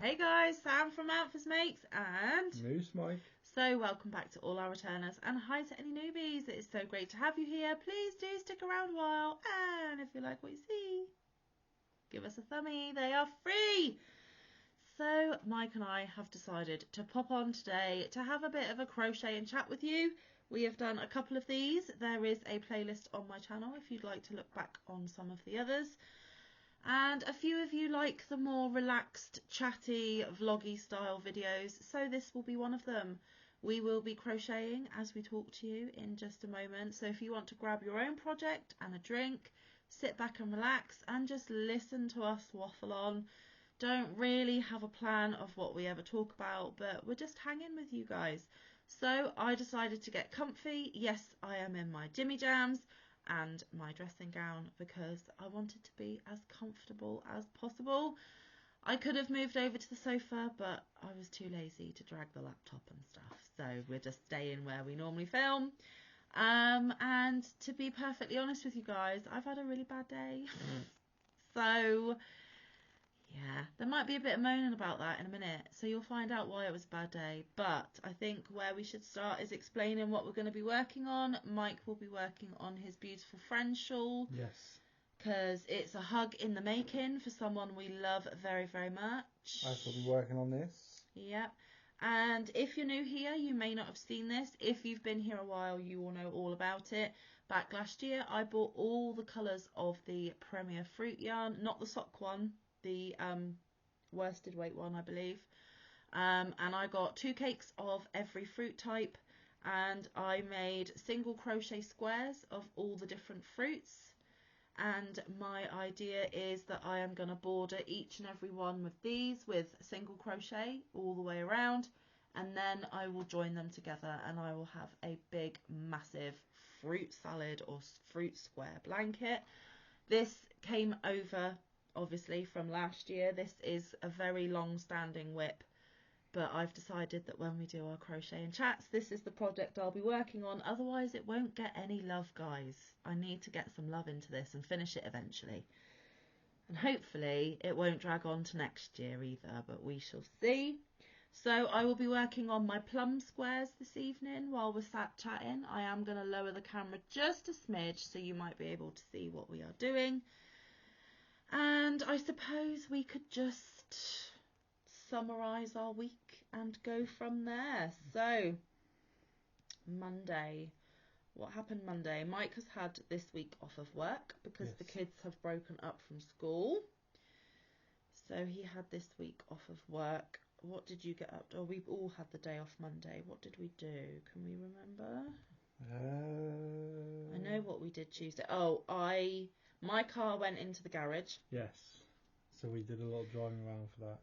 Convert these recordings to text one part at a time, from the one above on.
Hey guys, Sam from Manfa's Makes and Moose Mike. So welcome back to all our returners and hi to any newbies. It is so great to have you here. Please do stick around a while, and if you like what you see, give us a thumbie. They are free. So Mike and I have decided to pop on today to have a bit of a crochet and chat with you. We have done a couple of these. There is a playlist on my channel if you'd like to look back on some of the others. And a few of you like the more relaxed, chatty, vloggy style videos, so this will be one of them. We will be crocheting as we talk to you in just a moment, so if you want to grab your own project and a drink, sit back and relax and just listen to us waffle on. Don't really have a plan of what we ever talk about, but we're just hanging with you guys. So I decided to get comfy. Yes, I am in my Jimmy Jams and my dressing gown because I wanted to be as comfortable as possible. I could have moved over to the sofa, but I was too lazy to drag the laptop and stuff, so we're just staying where we normally film. And to be perfectly honest with you guys, I've had a really bad day. So yeah, there might be a bit of moaning about that in a minute, so you'll find out why it was a bad day. But I think where we should start is explaining what we're going to be working on. Mike will be working on his beautiful friend shawl. Yes. Because it's a hug in the making for someone we love very, very much. I shall be working on this. Yep. And if you're new here, you may not have seen this. If you've been here a while, you will know all about it. Back last year, I bought all the colours of the Premier Fruit yarn, not the sock one, the worsted weight one, I believe. And I got 2 cakes of every fruit type, and I made single crochet squares of all the different fruits. And my idea is that I am going to border each and every one with these with single crochet all the way around, and then I will join them together and I will have a big massive fruit salad or fruit square blanket. This came over obviously from last year. This is a very long standing whip, but I've decided that when we do our crochet and chats, this is the project I'll be working on. Otherwise it won't get any love, guys. I need to get some love into this and finish it eventually, and hopefully it won't drag on to next year either, but we shall see. So I will be working on my plum squares this evening while we're sat chatting. I am going to lower the camera just a smidge so you might be able to see what we are doing, and I suppose we could just summarise our week and go from there. So Monday, what happened Monday? Mike has had this week off of work because Yes. the kids have broken up from school, so he had this week off of work. What did you get up to? Oh, we all had the day off Monday. What did we do? Can we remember? I know what we did Tuesday. Oh, my car went into the garage. Yes. So we did a lot of driving around for that.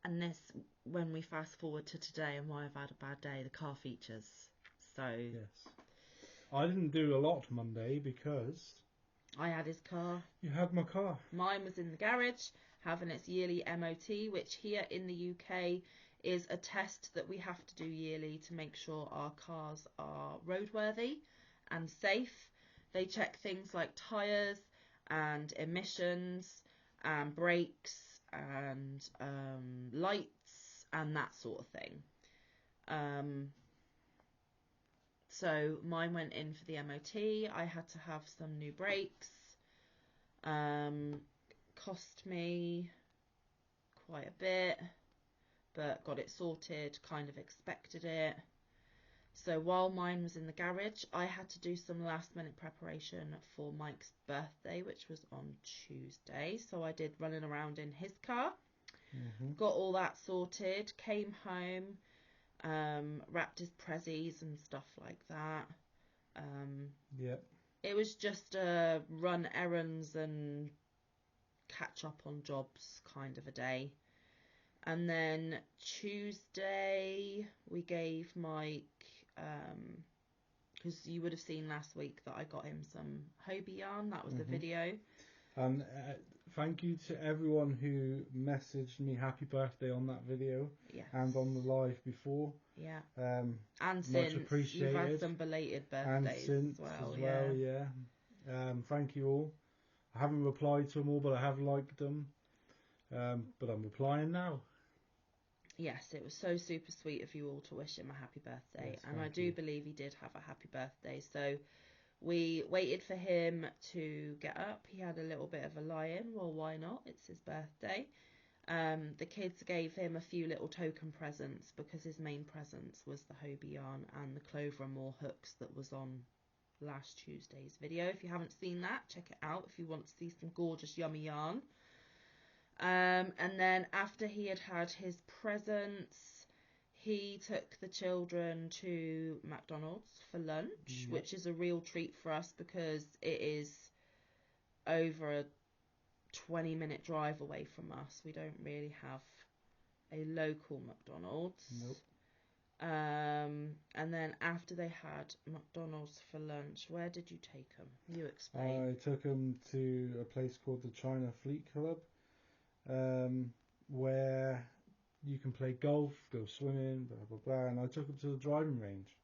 And this, when we fast forward to today and why I've had a bad day, the car features. So Yes. I didn't do a lot Monday because I had his car. you had my car. Mine was in the garage having its yearly MOT, which here in the UK is a test that we have to do yearly to make sure our cars are roadworthy and safe. They check things like tyres and emissions and brakes and lights and that sort of thing. So mine went in for the MOT. I had to have some new brakes. Cost me quite a bit, but got it sorted, kind of expected it. So while mine was in the garage, I had to do some last minute preparation for Mike's birthday, which was on Tuesday. So I did running around in his car, got all that sorted, came home, wrapped his prezzies and stuff like that. Yep. It was just a run errands and catch up on jobs kind of a day. And then Tuesday we gave Mike, because you would have seen last week that I got him some Hobie yarn. That was the video. And thank you to everyone who messaged me happy birthday on that video. Yes. And on the live before. Yeah. And Much since appreciated. You've had some belated birthdays as well. Yeah. Thank you all. I haven't replied to them all, but I have liked them. But I'm replying now. Yes, it was so super sweet of you all to wish him a happy birthday. Yes, and I thank do you. believe he did have a happy birthday. So we waited for him to get up. He had a little bit of a lie-in. Well, why not? It's his birthday. The kids gave him a few little token presents because his main presents was the Hobie yarn and the Clover and More hooks that was on last Tuesday's video. If you haven't seen that, check it out if you want to see some gorgeous yummy yarn. And then after he had had his presents, he took the children to McDonald's for lunch, Yep. which is a real treat for us because it is over a 20-minute drive away from us. We don't really have a local McDonald's. Nope. And then after they had McDonald's for lunch, where did you take them? You explain. I took them to a place called the China Fleet Club, where you can play golf, go swimming, blah blah blah. And I took them to the driving range.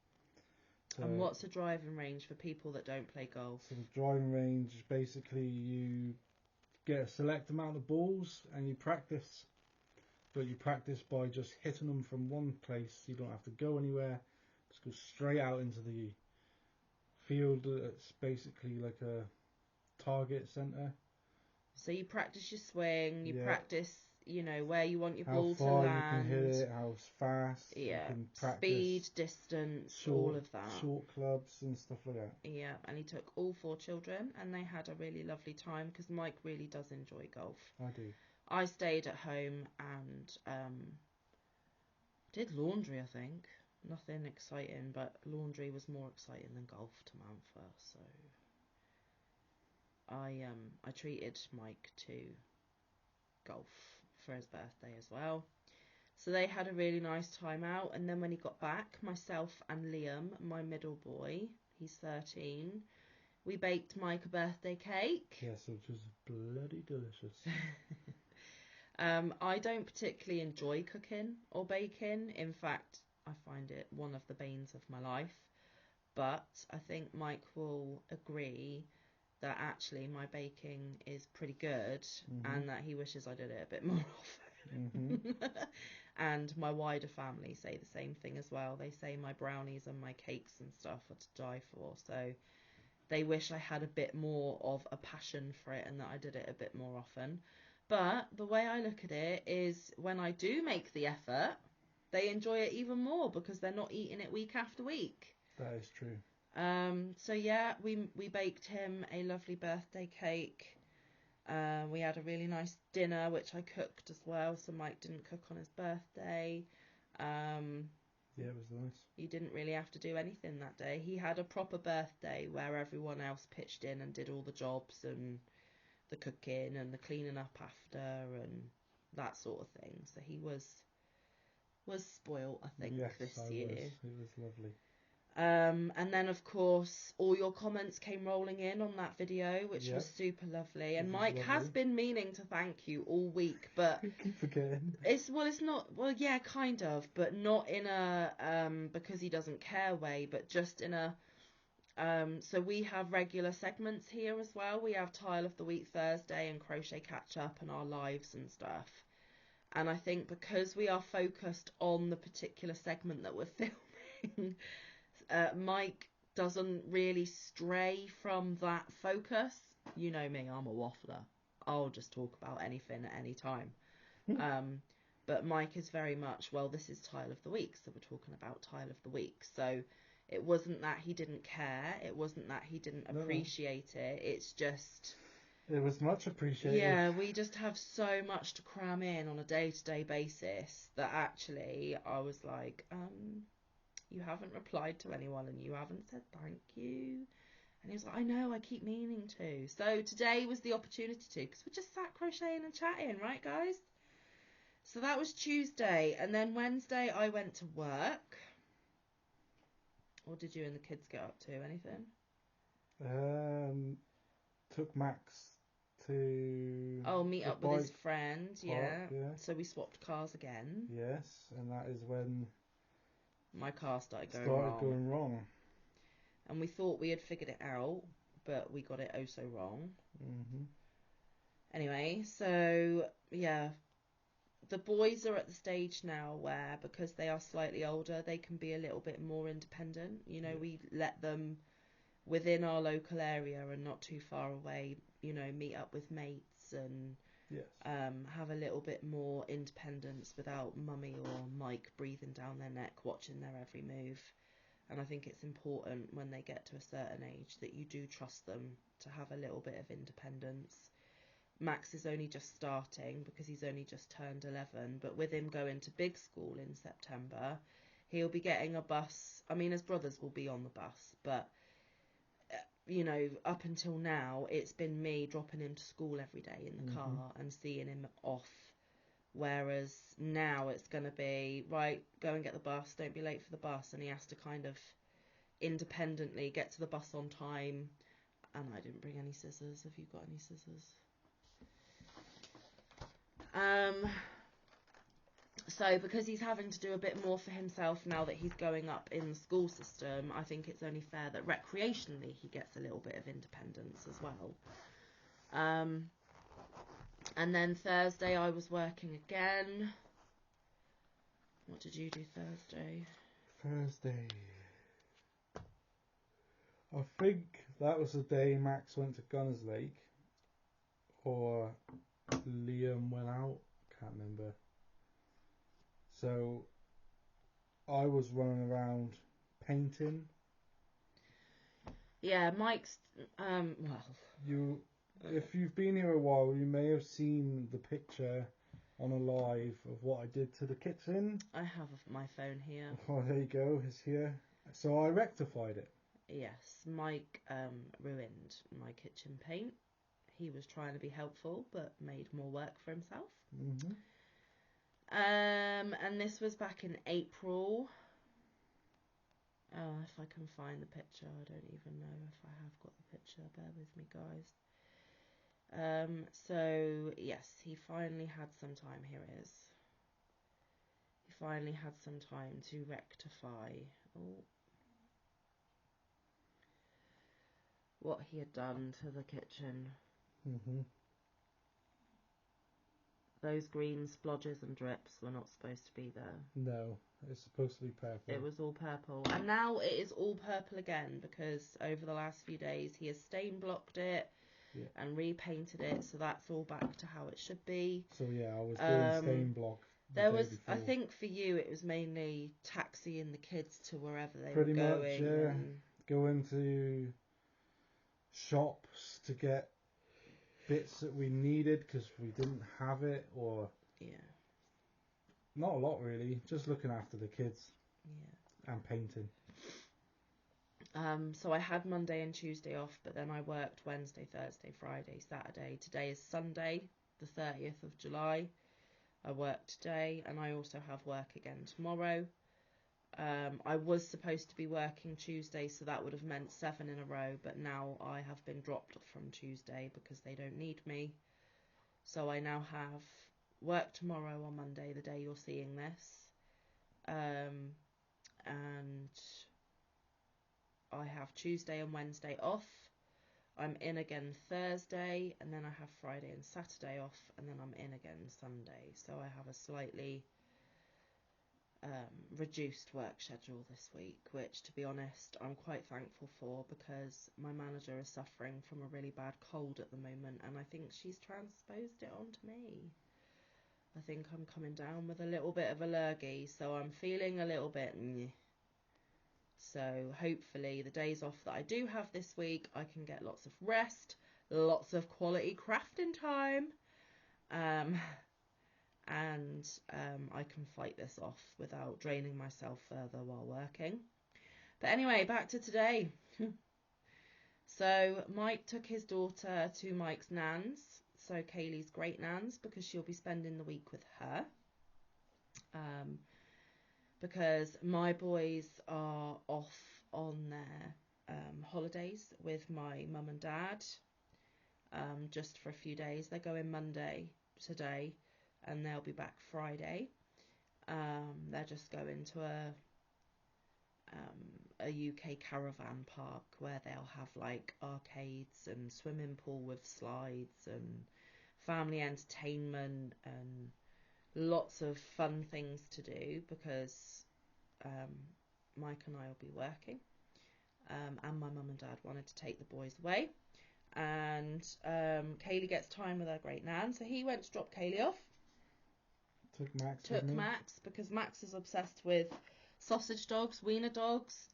So, And what's a driving range for people that don't play golf? So the driving range, basically you get a select amount of balls and you practice. But you practice by just hitting them from one place. You don't have to go anywhere. Just go straight out into the field. It's basically like a target centre. So you practice your swing, you Yeah. practice, you know, where you want your How ball to far land. you can hit it, how fast. Yeah. You can practice Speed, distance, all of that. Short clubs and stuff like that. Yeah, and he took all 4 children and they had a really lovely time because Mike really does enjoy golf. I do. I stayed at home and did laundry, I think. Nothing exciting, but laundry was more exciting than golf to Manfa, so I treated Mike to golf for his birthday as well. So they had a really nice time out, and then when he got back, myself and Liam, my middle boy, he's 13, we baked Mike a birthday cake. Yes, which was bloody delicious. I don't particularly enjoy cooking or baking. In fact, I find it one of the banes of my life. But I think Mike will agree that actually my baking is pretty good and that he wishes I did it a bit more often. And my wider family say the same thing as well. They say my brownies and my cakes and stuff are to die for. So they wish I had a bit more of a passion for it and that I did it a bit more often. But the way I look at it is when I do make the effort, they enjoy it even more because they're not eating it week after week. That is true. So yeah, we baked him a lovely birthday cake. We had a really nice dinner, which I cooked as well, so Mike didn't cook on his birthday. Yeah, it was nice. He didn't really have to do anything that day. He had a proper birthday where everyone else pitched in and did all the jobs and the cooking and the cleaning up after and that sort of thing. So he was spoilt, I think, this year. It was lovely. And then, of course, all your comments came rolling in on that video, which was super lovely. And Mike has been meaning to thank you all week, but I keep forgetting. it's not. Well, yeah, kind of, but not in a because he doesn't care way, but just in a. So we have regular segments here as well. We have Tile of the Week Thursday and Crochet Catch Up and our lives and stuff. And I think because we are focused on the particular segment that we're filming. Mike doesn't really stray from that focus. You know me, I'm a waffler. I'll just talk about anything at any time. But Mike is very much, well, this is Tile of the Week, so we're talking about Tile of the Week. So it wasn't that he didn't care. It wasn't that he didn't appreciate it. It's just... It was much appreciated. Yeah, we just have so much to cram in on a day-to-day basis that actually I was like, you haven't replied to anyone and you haven't said thank you. And he was like, I know, I keep meaning to. So today was the opportunity to, because we just sat crocheting and chatting, right, guys? So that was Tuesday. And then Wednesday I went to work. What did you and the kids get up to? Anything? Took Max to... meet up with his friend, yeah. So we swapped cars again. Yes, and that is when... my car started going wrong. And we thought we had figured it out, but we got it oh so wrong. Anyway, so yeah, the boys are at the stage now where, because they are slightly older, they can be a little bit more independent. You know, we let them within our local area and not too far away, you know, meet up with mates and have a little bit more independence without mummy or Mike breathing down their neck, watching their every move. And I think it's important when they get to a certain age that you do trust them to have a little bit of independence. Max is only just starting because he's only just turned 11, but with him going to big school in September, he'll be getting a bus. I mean, his brothers will be on the bus, but you know, up until now, it's been me dropping him to school every day in the car and seeing him off. Whereas now it's going to be, right, go and get the bus, don't be late for the bus. And he has to kind of independently get to the bus on time. And I didn't bring any scissors. Have you got any scissors? So because he's having to do a bit more for himself now that he's going up in the school system, I think it's only fair that recreationally he gets a little bit of independence as well. And then Thursday I was working again. What did you do Thursday? Thursday. I think that was the day Max went to Gunners Lake. Or Liam went out. Can't remember. So I was running around painting. Yeah, Mike's If you've been here a while, you may have seen the picture on a live of what I did to the kitchen. I have my phone here. Oh, there you go, it's here. So I rectified it. Yes, Mike ruined my kitchen paint. He was trying to be helpful, but made more work for himself. And this was back in April. Oh, if I can find the picture, I don't even know if I have got the picture. Bear with me, guys. So yes, he finally had some time. Here it is. He finally had some time to rectify what he had done to the kitchen. Those green splodges and drips were not supposed to be there. No, it's supposed to be purple. It was all purple. And now it is all purple again because over the last few days he has stain blocked it and repainted it, so that's all back to how it should be. So yeah, I was doing stain block there was before. I think for you it was mainly taxiing the kids to wherever they Pretty were going. Pretty much, yeah. Going to shops to get bits that we needed because we didn't have it, or not a lot really, just looking after the kids and painting. So I had Monday and Tuesday off, but then I worked Wednesday, Thursday, Friday, Saturday. Today is Sunday, the 30th of July. I worked today, and I also have work again tomorrow. I was supposed to be working Tuesday, so that would have meant 7 in a row, but now I have been dropped from Tuesday because they don't need me. So I now have work tomorrow on Monday, the day you're seeing this. And I have Tuesday and Wednesday off. I'm in again Thursday, and then I have Friday and Saturday off, and then I'm in again Sunday. So I have a slightly reduced work schedule this week, which, to be honest, I'm quite thankful for because my manager is suffering from a really bad cold at the moment, and I think she's transposed it onto me. I think I'm coming down with a little bit of a lurgy, so I'm feeling a little bit So hopefully the days off that I do have this week, I can get lots of rest, lots of quality crafting time, and I can fight this off without draining myself further while working. But anyway, back to today. So Mike took his daughter to Mike's nan's, so Kaylee's great nan's, because she'll be spending the week with her. Because my boys are off on their holidays with my mum and dad, just for a few days. They're going Monday today, and they'll be back Friday. They're just going to a UK caravan park where they'll have like arcades and swimming pool with slides and family entertainment and lots of fun things to do because Mike and I will be working, and my mum and dad wanted to take the boys away, and Kaylee gets time with her great nan, so he went to drop Kaylee off. Took Max because Max is obsessed with sausage dogs, wiener dogs,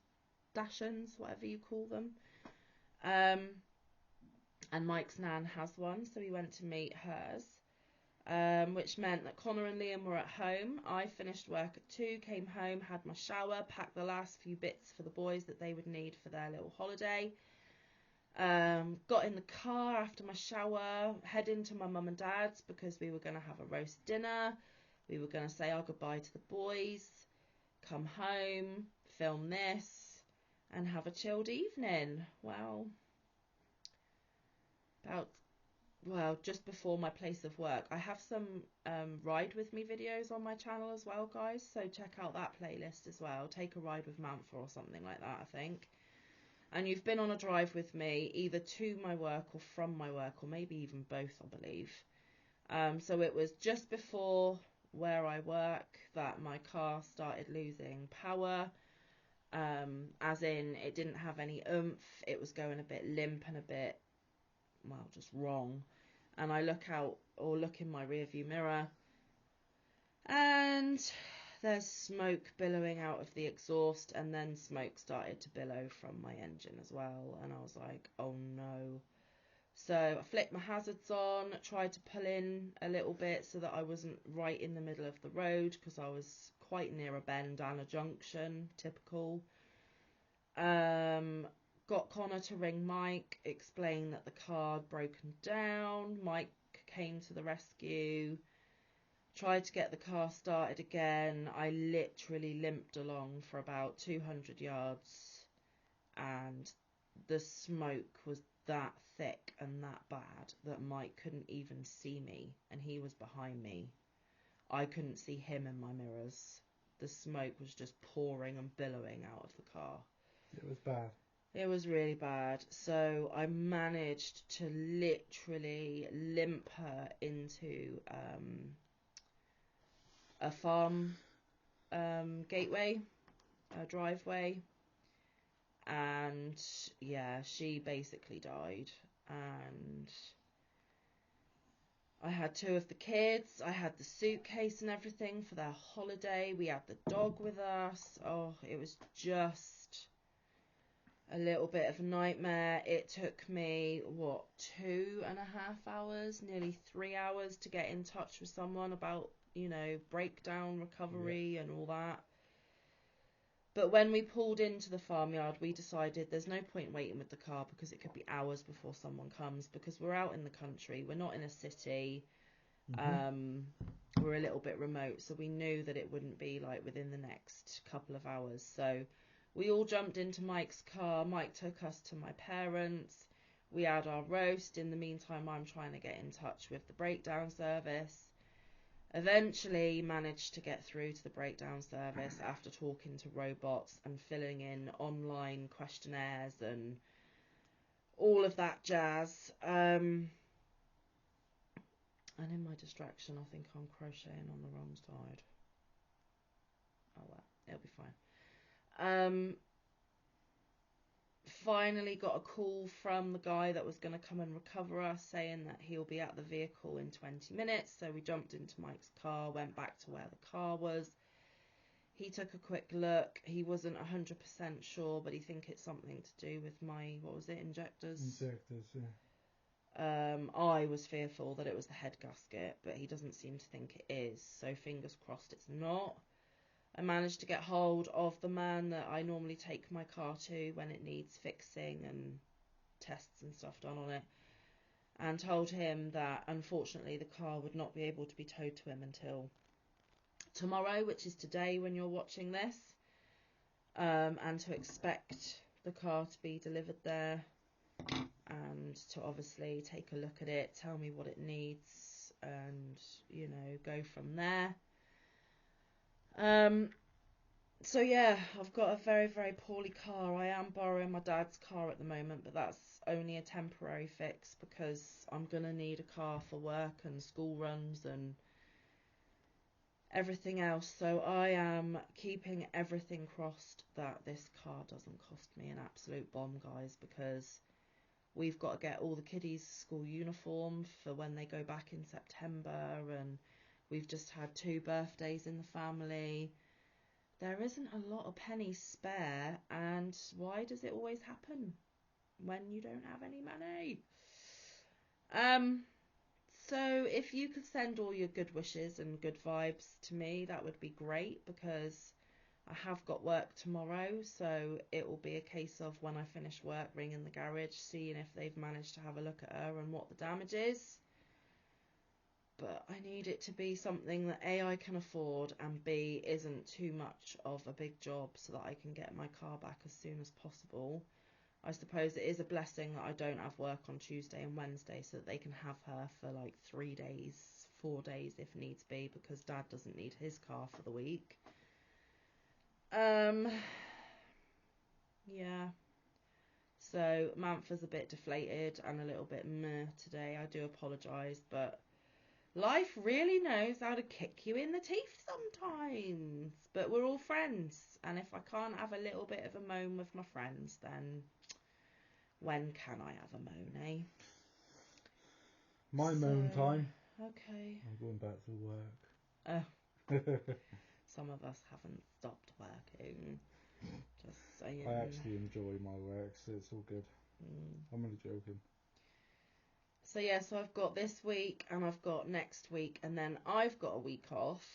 Dachshunds, whatever you call them. And Mike's nan has one, so he went to meet hers, which meant that Connor and Liam were at home. I finished work at 2, came home, had my shower, packed the last few bits for the boys that they would need for their little holiday. Got in the car after my shower, heading to my mum and dad's because we were going to have a roast dinner. We were going to say our goodbye to the boys, come home, film this, and have a chilled evening. Just before my place of work. I have some ride with me videos on my channel as well, guys, so check out that playlist as well. Take a ride with Manfa or something like that, I think. And you've been on a drive with me either to my work or from my work, or maybe even both, I believe. So it was just before where I work that my car started losing power, as in it didn't have any oomph. It was going a bit limp and a bit, just wrong. And I look in my rearview mirror, and there's smoke billowing out of the exhaust, and then smoke started to billow from my engine as well, and I was like, oh no. So I flicked my hazards on, tried to pull in a little bit so that I wasn't right in the middle of the road, because I was quite near a bend and a junction, typical. Got Connor to ring Mike, explain that the car had broken down. Mike came to the rescue, tried to get the car started again. I literally limped along for about 200 yards, and the smoke was that thick and that bad that Mike couldn't even see me, and he was behind me. I couldn't see him in my mirrors. The smoke was just pouring and billowing out of the car. It was bad. It was really bad. So I managed to literally limp her into a farm gateway, a driveway, and yeah, she basically died. And I had 2 of the kids, I had the suitcase and everything for their holiday, we had the dog with us. Oh, it was just a little bit of a nightmare. It took me 2.5 hours, nearly 3 hours to get in touch with someone about, breakdown recovery and all that. But when we pulled into the farmyard, we decided there's no point waiting with the car because it could be hours before someone comes, because we're out in the country, we're not in a city. We're a little bit remote, so we knew that it wouldn't be like within the next couple of hours. So we all jumped into Mike's car. Mike took us to my parents. We had our roast. In the meantime, I'm trying to get in touch with the breakdown service. Eventually managed to get through to the breakdown service after talking to robots and filling in online questionnaires and all of that jazz. And in my distraction, I think I'm crocheting on the wrong side. Oh well, it'll be fine. Finally got a call from the guy that was going to come and recover us, saying that he'll be at the vehicle in 20 minutes. So we jumped into Mike's car, went back to where the car was. He took a quick look. He wasn't 100% sure, but he think it's something to do with my, injectors? Injectors, yeah. I was fearful that it was the head gasket, but he doesn't seem to think it is, so fingers crossed it's not. I managed to get hold of the man that I normally take my car to when it needs fixing and tests and stuff done on it, and told him that unfortunately the car would not be able to be towed to him until tomorrow, which is today when you're watching this, and to expect the car to be delivered there, and to obviously take a look at it, tell me what it needs, and go from there. So yeah, I've got a very, very poorly car. I am borrowing my dad's car at the moment, but that's only a temporary fix because I'm gonna need a car for work and school runs and everything else. So I am keeping everything crossed that this car doesn't cost me an absolute bomb, guys, because we've got to get all the kiddies school uniform for when they go back in September, and we've just had 2 birthdays in the family. There isn't a lot of pennies spare, and why does it always happen when you don't have any money? So if you could send all your good wishes and good vibes to me, that would be great, because I have got work tomorrow, so it will be a case of when I finish work ringing the garage, seeing if they've managed to have a look at her and what the damage is. But I need it to be something that A, I can afford, and B, isn't too much of a big job, so that I can get my car back as soon as possible. I suppose it is a blessing that I don't have work on Tuesday and Wednesday, so that they can have her for like 3 days, 4 days if needs be, because Dad doesn't need his car for the week. Yeah. So Manfa's a bit deflated and a little bit meh today. I do apologise, but life really knows how to kick you in the teeth sometimes. But we're all friends, and if I can't have a little bit of a moan with my friends, then when can I have a moan, eh? My moan time. Okay. I'm going back to work. Oh. Some of us haven't stopped working. Just saying. I actually enjoy my work, so it's all good. I'm only joking. So yeah, so I've got this week and I've got next week, and then I've got a week off.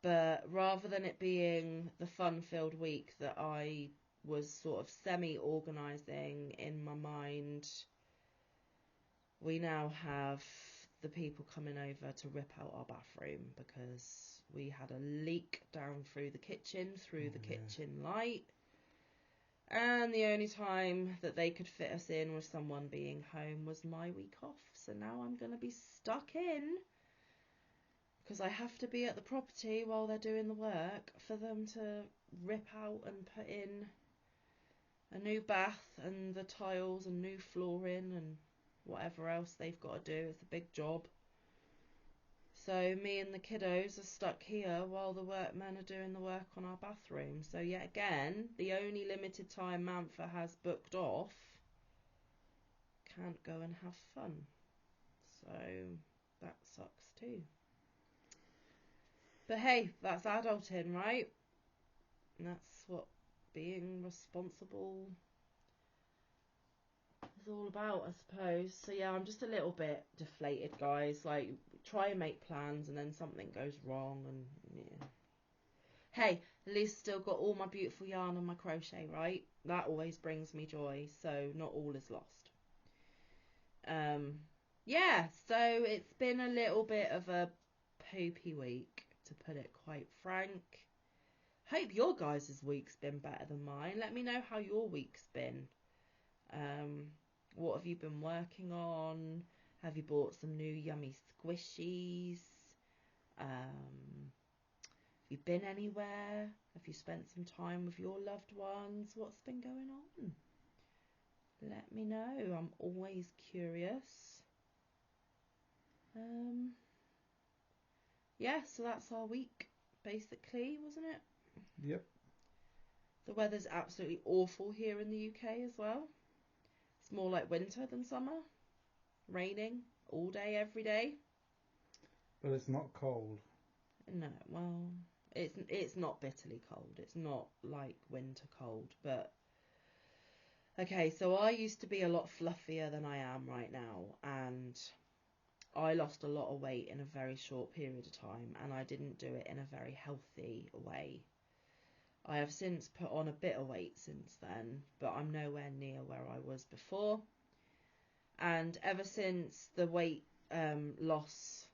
But rather than it being the fun-filled week that I was sort of semi-organising in my mind, we now have the people coming over to rip out our bathroom because we had a leak down through the kitchen, kitchen light. And the only time that they could fit us in with someone being home was my week off. So now I'm going to be stuck in, because I have to be at the property while they're doing the work for them to rip out and put in a new bath and the tiles and new flooring and whatever else they've got to do. It's a big job. So me and the kiddos are stuck here while the workmen are doing the work on our bathroom. So yet again, the only limited time Manfa has booked off, can't go and have fun. So that sucks too. But hey, that's adulting, right? And that's what being responsible is all about, I suppose. So yeah, I'm just a little bit deflated, guys. Like, try and make plans and then something goes wrong, and yeah. Hey, at least still got all my beautiful yarn and my crochet, right? That always brings me joy, so not all is lost. Yeah, so it's been a little bit of a poopy week, to put it quite frank. Hope your guys' week's been better than mine. Let me know how your week's been. What have you been working on? Have you bought some new yummy squishies? Have you been anywhere? Have you spent some time with your loved ones? What's been going on? Let me know. I'm always curious. Yeah, so that's our week, basically, wasn't it? Yep. The weather's absolutely awful here in the UK as well. It's more like winter than summer. Raining all day, every day. But it's not cold. No, well, it's not bitterly cold. It's not like winter cold, but okay, so I used to be a lot fluffier than I am right now, and I lost a lot of weight in a very short period of time, and I didn't do it in a very healthy way. I have since put on a bit of weight since then, but I'm nowhere near where I was before. And ever since the weight loss,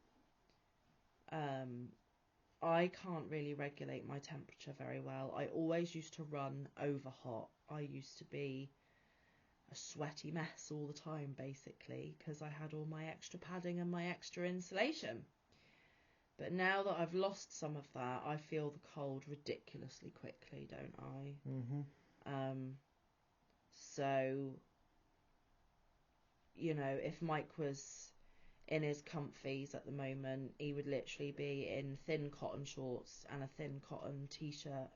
I can't really regulate my temperature very well. I always used to run over hot. I used to be a sweaty mess all the time, basically, because I had all my extra padding and my extra insulation. But now that I've lost some of that, I feel the cold ridiculously quickly, don't I? Mm-hmm. So, you know, if Mike was in his comfies at the moment, he would literally be in thin cotton shorts and a thin cotton t-shirt,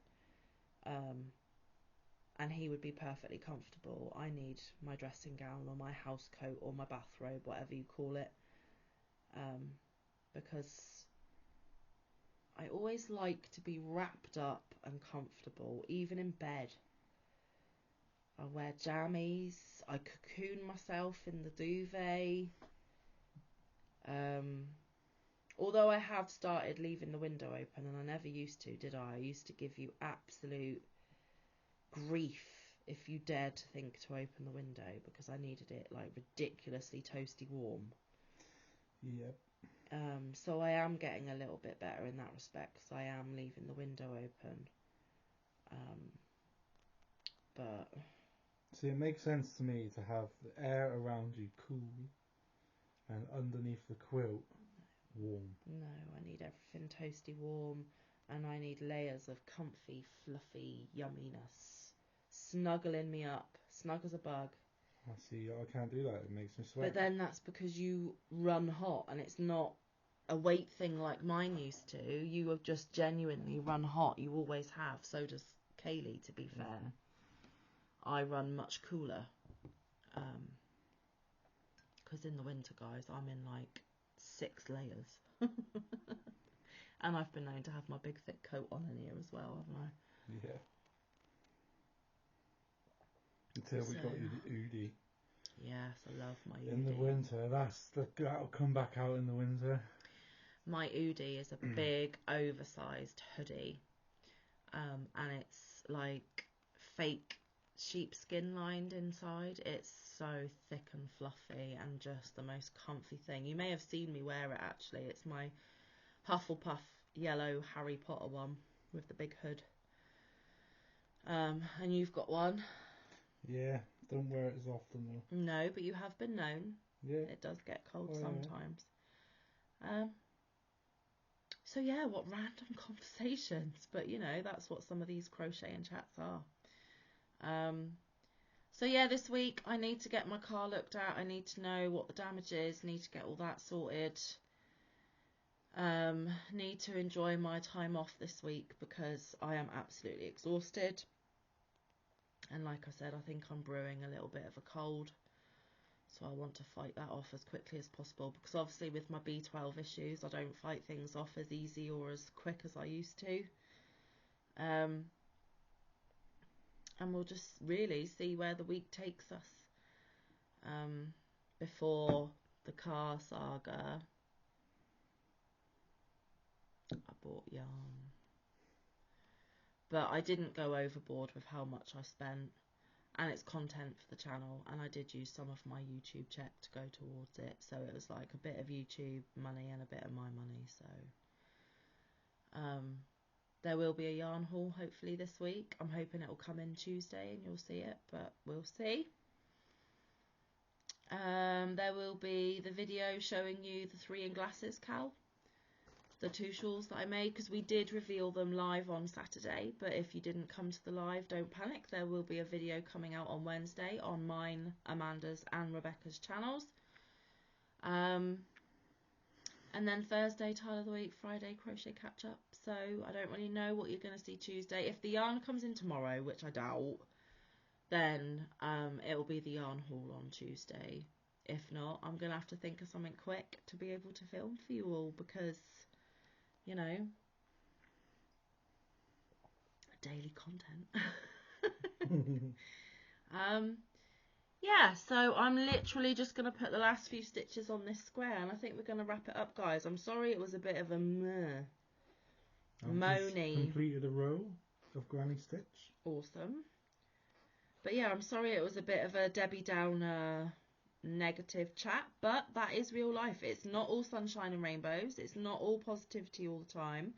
and he would be perfectly comfortable. I need my dressing gown or my house coat or my bathrobe, whatever you call it, because I always like to be wrapped up and comfortable, even in bed. I wear jammies, I cocoon myself in the duvet. Although I have started leaving the window open, and I never used to, did I? I used to give you absolute grief if you dared to think to open the window, because I needed it like ridiculously toasty warm. Yep. So I am getting a little bit better in that respect, because I am leaving the window open. But see, it makes sense to me to have the air around you cool and underneath the quilt warm. no, I need everything toasty warm, and I need layers of comfy, fluffy yumminess snuggling me up, snug as a bug. I see, I can't do that, it makes me sweat. But then that's because you run hot, and it's not a weight thing like mine used to. You have just genuinely run hot. You always have. So does Kaylee, to be fair. Mm-hmm. I run much cooler. Because in the winter, guys, I'm in like 6 layers. And I've been known to have my big thick coat on in here as well, haven't I? Yeah. Until we got you the Oodie. Yes, I love my Oodie. In the winter, that'll come back out in the winter. My Oodie is a big, oversized hoodie. And it's like fake sheepskin lined inside. It's so thick and fluffy and just the most comfy thing. You may have seen me wear it, actually. It's my Hufflepuff yellow Harry Potter one with the big hood. And you've got one. Yeah, don't wear it as often though. No, but you have been known. Yeah. It does get cold sometimes. So yeah, what random conversations. But you know, that's what some of these crocheting chats are. So yeah, this week I need to get my car looked at. I need to know what the damage is. Need to get all that sorted. Need to enjoy my time off this week because I am absolutely exhausted. And like I said, I think I'm brewing a little bit of a cold. So I want to fight that off as quickly as possible, because obviously with my B12 issues, I don't fight things off as easy or as quick as I used to. And we'll just really see where the week takes us. Before the car saga, I bought yarn. But I didn't go overboard with how much I spent. And it's content for the channel, and I did use some of my YouTube check to go towards it, so it was like a bit of YouTube money and a bit of my money. So there will be a yarn haul hopefully this week. I'm hoping it will come in Tuesday and you'll see it, but we'll see. There will be the video showing you the 3 in glasses, Cal, the 2 shawls that I made, because we did reveal them live on Saturday. But if you didn't come to the live, don't panic, there will be a video coming out on Wednesday on mine, Amanda's and Rebecca's channels. And then Thursday, tile of the week, Friday, crochet catch up. So I don't really know what you're going to see Tuesday. If the yarn comes in tomorrow, which I doubt, then it will be the yarn haul on Tuesday. If not, I'm going to have to think of something quick to be able to film for you all, because you know, daily content. Yeah, so I'm literally just going to put the last few stitches on this square, and I think we're going to wrap it up, guys. I'm sorry it was a bit of a moany. Completed a row of granny stitch. Awesome. But yeah, I'm sorry it was a bit of a Debbie Downer negative chat, but that is real life. It's not all sunshine and rainbows. It's not all positivity all the time.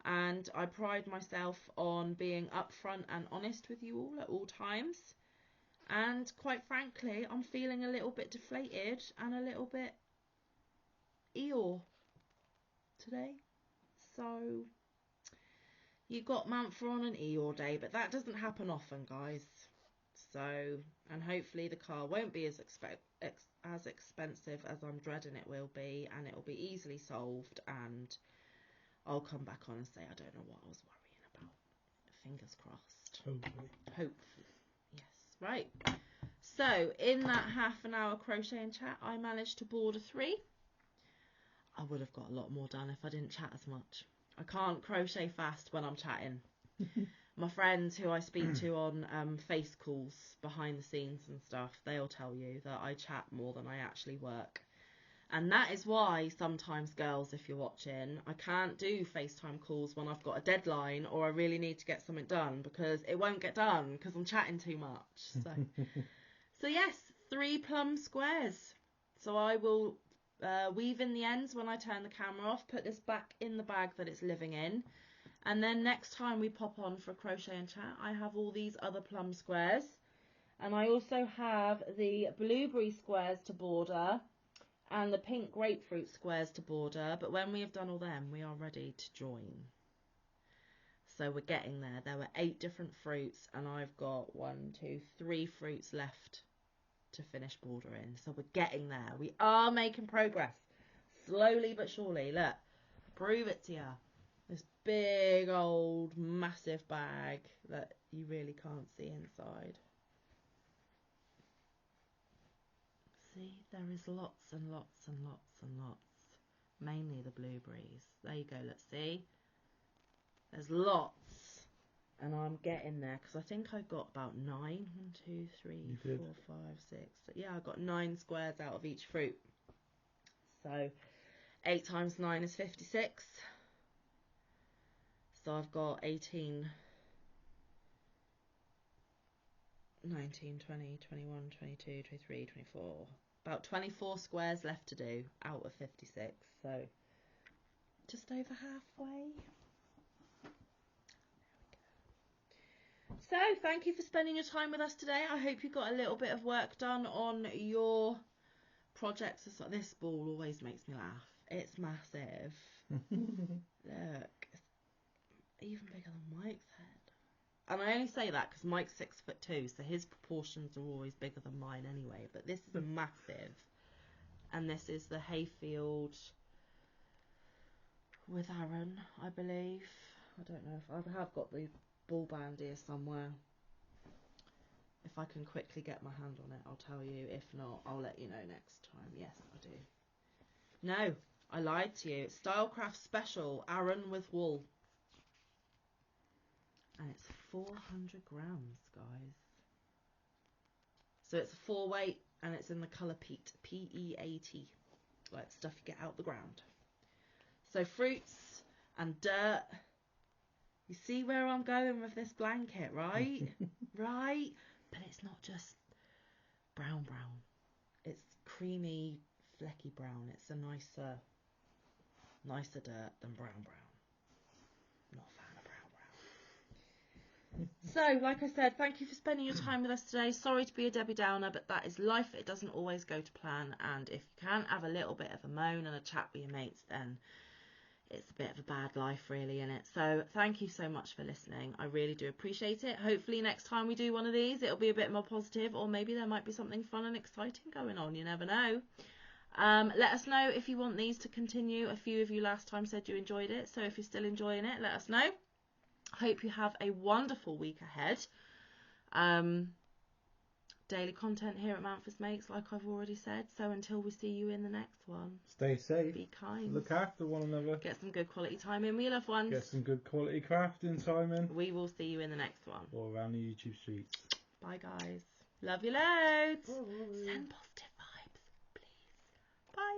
And I pride myself on being upfront and honest with you all at all times. And quite frankly, I'm feeling a little bit deflated and a little bit Eeyore today. So you got Manfa on an Eeyore day, but that doesn't happen often, guys. So, and hopefully the car won't be as expensive as I'm dreading it will be, and it'll be easily solved, and I'll come back on and say I don't know what I was worrying about. Fingers crossed. Hopefully. Yes. Right. So in that half an hour crocheting chat, I managed to border 3. I would have got a lot more done if I didn't chat as much. I can't crochet fast when I'm chatting. My friends who I speak to on face calls behind the scenes and stuff, they'll tell you that I chat more than I actually work. And that is why sometimes, girls, if you're watching, I can't do FaceTime calls when I've got a deadline or I really need to get something done, because it won't get done because I'm chatting too much. So yes, 3 plum squares. So I will weave in the ends when I turn the camera off, put this back in the bag that it's living in, and then next time we pop on for crochet and chat, I have all these other plum squares, and I also have the blueberry squares to border and the pink grapefruit squares to border, but when we have done all them, we are ready to join. So we're getting there. There were 8 different fruits, and I've got 3 fruits left to finish bordering. So we're getting there. We are making progress, slowly but surely. Look, prove it to you. This big old massive bag that you really can't see inside. See, there is lots and lots and lots and lots. Mainly the blueberries. There you go, let's see. There's lots. And I'm getting there, because I think I got about 9. 1, 2, 3, 4, 5, 6. Yeah, I got 9 squares out of each fruit. So 8 times 9 is 56. So I've got 18, 19, 20, 21, 22, 23, 24. About 24 squares left to do out of 56. So just over halfway. So thank you for spending your time with us today. I hope you got a little bit of work done on your projects. This ball always makes me laugh. It's massive. Look, it's even bigger than Mike's head. And I only say that because Mike's 6'2", so his proportions are always bigger than mine anyway. But this is massive. And this is the hayfield with Aaron, I believe. I don't know if I have got the ball band here somewhere. If I can quickly get my hand on it, I'll tell you. If not, I'll let you know next time. Yes, I do. No, I lied to you. It's Stylecraft Special, Aaron with wool. And it's 400 grams, guys. So it's a 4 weight, and it's in the colour peat, P-E-A-T, like stuff you get out the ground. So fruits and dirt. You see where I'm going with this blanket, right? Right? But it's not just brown. It's creamy, flecky brown. It's a nicer dirt than brown. Not a fan of brown. So, like I said, thank you for spending your time with us today. Sorry to be a Debbie Downer, but that is life. It doesn't always go to plan. And if you can't have a little bit of a moan and a chat with your mates, then it's a bit of a bad life, really, isn't it? So thank you so much for listening. I really do appreciate it. Hopefully next time we do one of these, it'll be a bit more positive, or maybe there might be something fun and exciting going on. You never know. Let us know if you want these to continue. A few of you last time said you enjoyed it, so if you're still enjoying it, let us know. Hope you have a wonderful week ahead. Daily content here at Manfa's Makes, like I've already said. So until we see you in the next one, stay safe. Be kind. Look after one another. Get some good quality time in, we loved ones. Get some good quality crafting time in. We will see you in the next one. Or around the YouTube streets. Bye, guys. Love you loads. Bye. Send positive vibes, please. Bye.